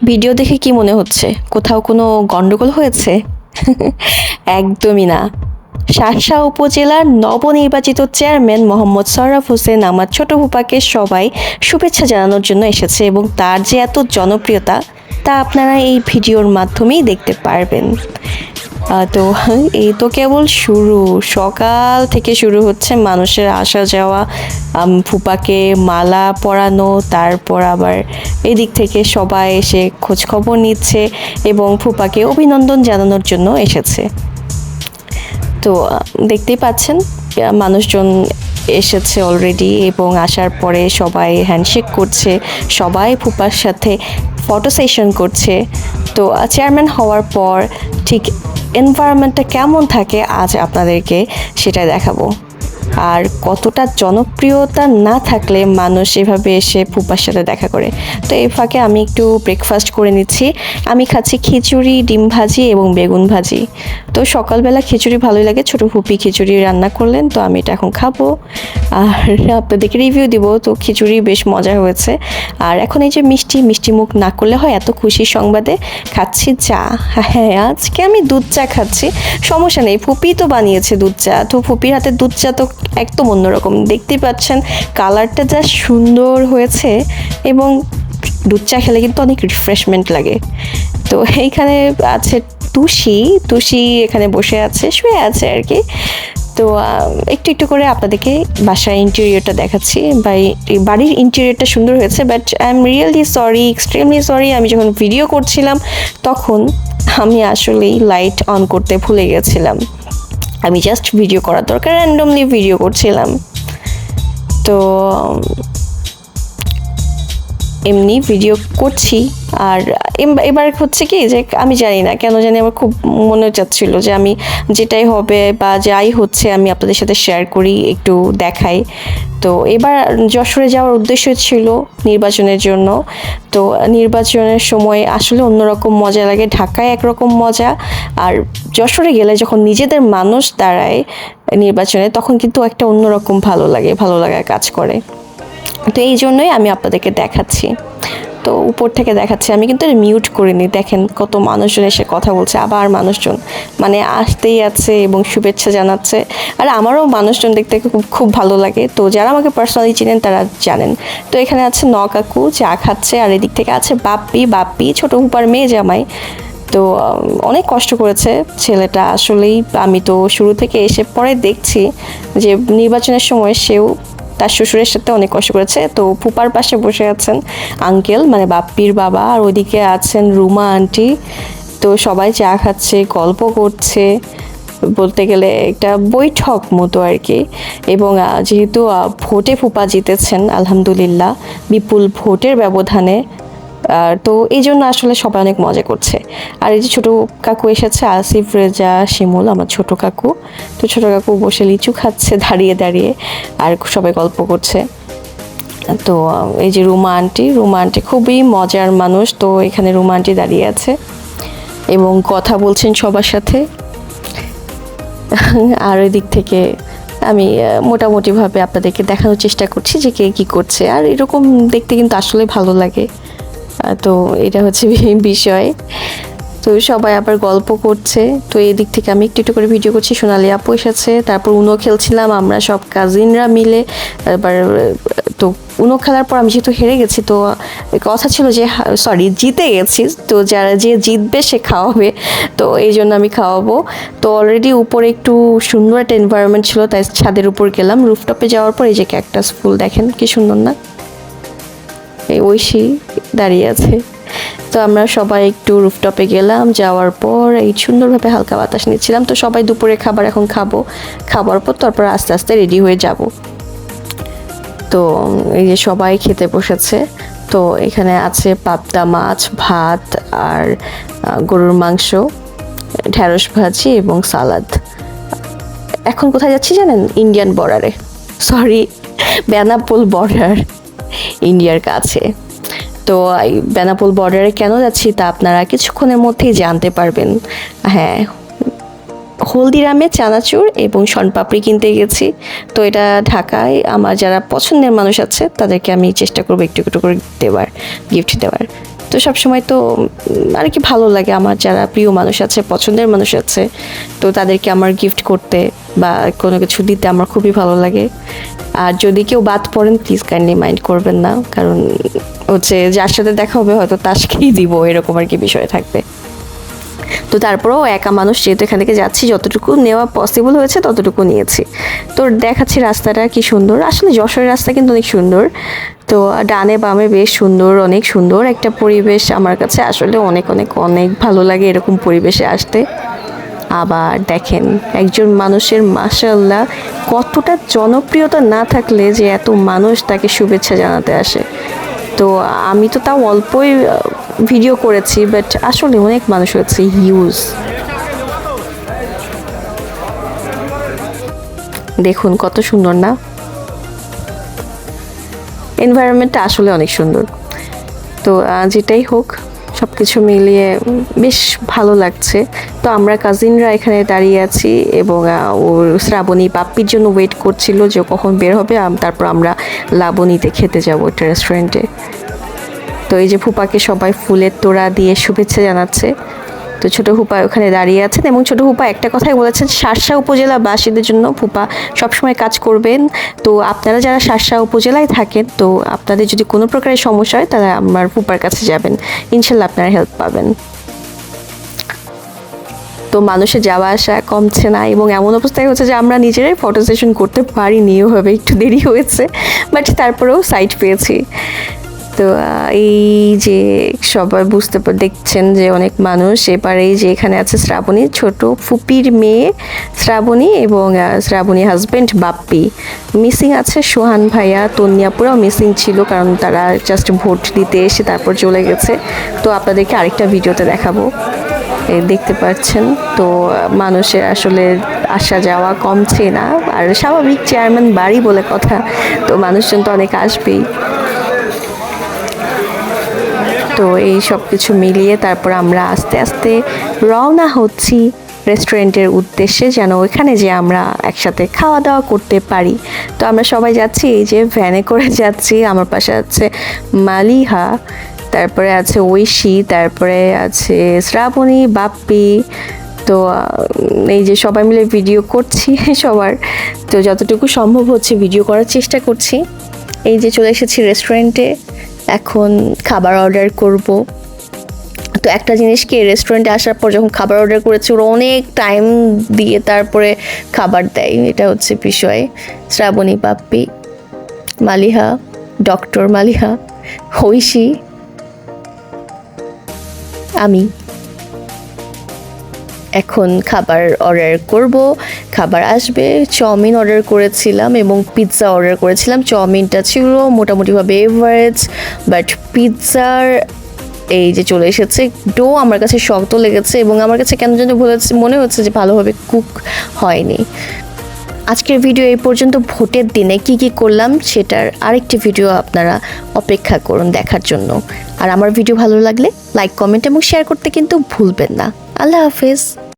Video দেখে কি মনে হচ্ছে কোথাও কোনো গন্ডগোল হয়েছে? একদমই না। শার্শা উপজেলার নবনির্বাচিত চেয়ারম্যান মোহাম্মদ সরফ হোসেন আমার ছোট ফুপাকে সবাই শুভেচ্ছা জানানোর জন্য এসেছে এবং তার যে এত জনপ্রিয়তা তা আপনারা এই ভিডিওর মাধ্যমেই দেখতে পারবেন। তো এই তো কেবল শুরু, সকাল থেকে শুরু হচ্ছে মানুষের আসা যাওয়া, ফুপাকে মালা পরানো, তারপর আবার এদিক থেকে সবাই এসে খোঁজখবর নিচ্ছে এবং ফুপাকে অভিনন্দন জানানোর জন্য এসেছে। তো দেখতেই পাচ্ছেন মানুষজন এসেছে অলরেডি এবং আসার পরে সবাই হ্যান্ডশেক করছে, সবাই ফুপার সাথে ফটো সেশন করছে। তো চেয়ারম্যান হওয়ার পর ঠিক এনভায়রনমেন্টটা কেমন থাকে আজ আপনাদেরকে সেটা দেখাবো। আর কতটা জনপ্রিয়তা না থাকলে মানুষ এভাবে এসে ফুপার সাথে দেখা করে। তো এই ফাঁকে আমি একটু ব্রেকফাস্ট করে নিচ্ছি। আমি খাচ্ছি খিচুড়ি, ডিম ভাজি এবং বেগুন ভাজি। তো সকালবেলা খিচুড়ি ভালোই লাগে, ছোটো ফুপি খিচুড়ি রান্না করলেন, তো আমি এটা এখন খাবো আর আপনাদেরকে রিভিউ দিব। তো খিচুড়ি বেশ মজা হয়েছে। আর এখন এই যে মিষ্টি মিষ্টি মুখ না করলে হয়, এত খুশির সংবাদে খাচ্ছি চা। হ্যাঁ, আজকে আমি দুধ চা খাচ্ছি, সমস্যা নেই, ফুপি তো বানিয়েছে দুধ চা। তো ফুপির হাতে দুধ চা তো একদম অন্যরকম, দেখতেই পাচ্ছেন কালারটা যা সুন্দর হয়েছে এবং দুধ চা খেলে কিন্তু অনেক রিফ্রেশমেন্ট লাগে। তো এইখানে আছে তুষি, তুষি এখানে বসে আছে, শুয়ে আছে আর কি। তো একটু একটু করে আপনাদেরকে বাসার ইন্টেরিয়রটা দেখাচ্ছি। বাড়ির ইন্টেরিয়রটা সুন্দর হয়েছে, but I am really sorry, extremely sorry, আমি যখন ভিডিও করছিলাম তখন আমি আসলেই লাইট অন করতে ভুলে গেছিলাম। আমি জাস্ট ভিডিও করার দরকার র্যান্ডমলি ভিডিও করছিলাম। তো এমনি ভিডিও করছি। আর এবার হচ্ছে কি যে আমি জানি না কেন জানি আমার খুব মনে চাচ্ছিল যে আমি যেটাই হবে বা যাই হচ্ছে আমি আপনাদের সাথে শেয়ার করি, একটু দেখাই। তো এবার যশোরে যাওয়ার উদ্দেশ্য ছিল নির্বাচনের জন্য। তো নির্বাচনের সময় আসলে অন্যরকম মজা লাগে, ঢাকায় একরকম মজা, আর যশোরে গেলে যখন নিজেদের মানুষ দাঁড়ায় নির্বাচনে তখন কিন্তু একটা অন্যরকম ভালো লাগে, ভালো লাগা কাজ করে। তো এই জন্যই আমি আপনাদেরকে দেখাচ্ছি। তো উপর থেকে দেখাচ্ছি, আমি কিন্তু মিউট করিনি। দেখেন কত মানুষজন এসে কথা বলছে, আবার মানুষজন মানে আসতেই আছে এবং শুভেচ্ছা জানাচ্ছে। আর আমারও মানুষজন দেখতে খুব খুব ভালো লাগে। তো যারা আমাকে পার্সোনালি চিনেন তারা জানেন। তো এখানে আছে কাকু চা খাচ্ছে, আর এদিক থেকে আছে বাপ্পি ছোটো হুপার মেয়ে জামাই। তো অনেক কষ্ট করেছে ছেলেটা আসলেই। আমি তো শুরু থেকে এসে পরে দেখছি যে নির্বাচনের সময় সেও তার শ্বশুরের সাথে অনেক কষ্ট করেছে। তো ফুপার পাশে বসে আছেন আঙ্কেল, মানে বাপ্পির বাবা, আর ওইদিকে আছেন রুমা আন্টি। তো সবাই চা খাচ্ছে, গল্প করছে, বলতে গেলে একটা বৈঠক মতো আর কি। এবং যেহেতু ভোটে ফুপা জিতেছেন আলহামদুলিল্লাহ, বিপুল ভোটের ব্যবধানে, তো এই জন্য আসলে সবাই অনেক মজা করছে। আর এই যে ছোটো কাকু এসেছে, আসিফ রেজা শিমুল, আমার ছোট কাকু। তো ছোটো কাকু বসে লিচু খাচ্ছে দাঁড়িয়ে দাঁড়িয়ে, আর সবাই গল্প করছে। তো এই যে রুমা আন্টি খুবই মজার মানুষ। তো এখানে রুমা আন্টি দাঁড়িয়ে আছে এবং কথা বলছেন সবার সাথে। আর ওই দিক থেকে আমি মোটামুটিভাবে আপনাদেরকে দেখানোর চেষ্টা করছি যে কে কী করছে। আর এরকম দেখতে কিন্তু আসলে ভালো লাগে। তো এটা হচ্ছে বিষয়। তো সবাই আবার গল্প করছে। তো এই দিক থেকে আমি একটু একটু করে ভিডিও করছি। সোনালি আপু এসেছে, তারপর উনো খেলছিলাম আমরা সব কাজিনরা মিলে। এবার তো উনো খেলার পর আমি যেহেতু হেরে গেছি, তো কথা ছিল যে সরি জিতে গেছি, তো যে জিতবে সে খাওয়াবে। তো এই জন্য আমি খাওয়াবো। তো অলরেডি উপরে একটু সুন্দর একটা এনভায়রনমেন্ট ছিল, তাই ছাদের উপর গেলাম। রুফটপে যাওয়ার পর এই যে ক্যাকটাস ফুল দেখেন কি সুন্দর না, এই ঐশী দাঁড়িয়ে আছে। তো আমরা সবাই একটু রুফটপে গেলাম, যাওয়ার পর এই সুন্দরভাবে হালকা বাতাস নিচ্ছিলাম। তো সবাই দুপুরে খাবার এখন খাবার পর তারপর আস্তে আস্তে রেডি হয়ে যাব। তো এই যে সবাই খেতে বসেছে। তো এখানে আছে পাবদা মাছ, ভাত, আর গরুর মাংস, ঢেঁড়স ভাজি এবং সালাদ। এখন কোথায় যাচ্ছি জানেন? ইন্ডিয়ান বর্ডারে, সরি বেনাপোল বর্ডার, ইন্ডিয়ার কাছে। তো এই বেনাপোল বর্ডারে কেন যাচ্ছি তা আপনারা কিছুক্ষণের মধ্যেই জানতে পারবেন। হ্যাঁ, হলদিরামে চানাচুর এবং শনপাপড়ি কিনতে গেছি। তো এটা ঢাকায় আমার যারা পছন্দের মানুষ আছে তাদেরকে আমি চেষ্টা করবো একটু একটু করে গিফট দেওয়ার। তো সবসময় তো আর কি ভালো লাগে আমার যারা প্রিয় মানুষ আছে, পছন্দের মানুষ আছে, তো তাদেরকে আমার গিফট করতে বা কোনো কিছু দিতে আমার খুবই ভালো লাগে। আর যদি কেউ বাদ পড়েন প্লিজ কাইন্ডলি মাইন্ড করবেন না, কারণ হচ্ছে যার সাথে দেখা হবে হয়তো তাসকেই দিব, এরকম আর কি বিষয় থাকবে। তো তারপরেও একা মানুষ যেহেতু এখান থেকে যাচ্ছি, যতটুকু নেওয়া পসিবল হয়েছে ততটুকু নিয়েছি। তো দেখাচ্ছি রাস্তাটা কি সুন্দর, আসলে যশোরের রাস্তা কিন্তু অনেক সুন্দর। তো ডানে বামে বেশ সুন্দর, অনেক সুন্দর একটা পরিবেশ। আমার কাছে আসলে অনেক অনেক অনেক ভালো লাগে এরকম পরিবেশে আসতে। আবার দেখেন একজন মানুষের মাশাআল্লাহ কতটা জনপ্রিয়তা না থাকলে যে এত মানুষ তাকে শুভেচ্ছা জানাতে আসে। তো আমি তো তাও অল্পই ভিডিও করেছি, বাট আসলে অনেক মানুষ হয়েছে, হিউজ। দেখুন কত সুন্দর না, এনভায়রনমেন্টটা আসলে অনেক সুন্দর। তো যেটাই হোক সব কিছু মিলিয়ে বেশ ভালো লাগছে। তো আমরা কাজিনরা এখানে দাঁড়িয়ে আছি এবং ওর শ্রাবণী পাপ্পির জন্য ওয়েট করছিল যে কখন বের হবে, তারপর আমরা লাবণীতে খেতে যাবো একটা রেস্টুরেন্টে। তো এই যে ফুপাকে সবাই ফুলের তোড়া দিয়ে শুভেচ্ছা জানাচ্ছে। তো ছোট ফুপা ওখানে দাঁড়িয়ে আছেন এবং ছোট ফুপা একটা কথাই বলেছেন, শার্শা উপজেলাবাসীদের জন্য ফুপা সবসময় কাজ করবেন। তো আপনারা যারা শার্শা উপজেলায় থাকেন, তো আপনাদের যদি কোনো প্রকারের সমস্যা হয় তাহলে আমার ফুপার কাছে যাবেন, ইনশাল্লাহ আপনারা হেল্প পাবেন। তো মানুষের যাওয়া আসা কমছে না এবং এমন অবস্থায় হচ্ছে যে আমরা নিজেরাই ফটো সেশন করতে পারিনি, ওভাবে একটু দেরি হয়েছে, বাট তারপরেও সাইট পেয়েছি। তো এই যে সবাই দেখছেন যে অনেক মানুষ, এবারে যে এখানে আছে শ্রাবণী, ছোট ফুপির মেয়ে শ্রাবণী এবং শ্রাবণী হাজব্যান্ড বাপ্পি। মিসিং আছে সোহান ভাইয়া, তন্যাপুরাও মিসিং ছিল, কারণ তারা জাস্ট ভোট দিতে এসে তারপর চলে গেছে। তো আপনাদেরকে আরেকটা ভিডিওতে দেখাবো, দেখতে পাচ্ছেন। তো মানুষের আসলে আসা যাওয়া কমছে না, আর স্বাভাবিক চেয়ারম্যান বাড়ি বলে কথা, তো মানুষজন তো অনেক আসবেই। তো এই সব কিছু মিলিয়ে তারপর আমরা আস্তে আস্তে রওনা হচ্ছি রেস্টুরেন্টের উদ্দেশ্যে, যেন ওইখানে যে আমরা একসাথে খাওয়া দাওয়া করতে পারি। তো আমরা সবাই যাচ্ছি এই যে ভ্যানে করে যাচ্ছি। আমার পাশে আছে মালিহা, তারপরে আছে ঐশী, তারপরে আছে শ্রাবণী, বাপ্পি। তো এই যে সবাই মিলে ভিডিও করছি সবার, তো যতটুকু সম্ভব হচ্ছে ভিডিও করার চেষ্টা করছি। এই যে চলে এসেছি রেস্টুরেন্টে, এখন খাবার অর্ডার করব। তো একটা জিনিস কি, রেস্টুরেন্টে আসার পর যখন খাবার অর্ডার করেছি ওরা অনেক টাইম দিয়ে তারপরে খাবার দেয়, এটা হচ্ছে বিষয়। শ্রাবণী, বাপ্পি, মালিহা, ডক্টর মালিহা, ঐশী, আমি এখন খাবার অর্ডার করব। খাবার আসবে, চাউমিন অর্ডার করেছিলাম এবং পিৎজা অর্ডার করেছিলাম। চাউমিনটা ছিল মোটামুটিভাবে এভারেজ, বাট পিৎজার এই যে চলে এসেছে, ডো আমার কাছে শক্ত লেগেছে এবং আমার কাছে কেন যেন মনে হচ্ছে যে ভালোভাবে কুক হয়নি। আজকের ভিডিও এই পর্যন্ত। ভোটের দিনে কি কি করলাম সেটার আরেকটি ভিডিও আপনারা অপেক্ষা করুন দেখার জন্য। আর আমার ভিডিও ভালো লাগলে লাইক, কমেন্ট এবং শেয়ার করতে কিন্তু ভুলবেন না। আল্লাহ হাফেজ।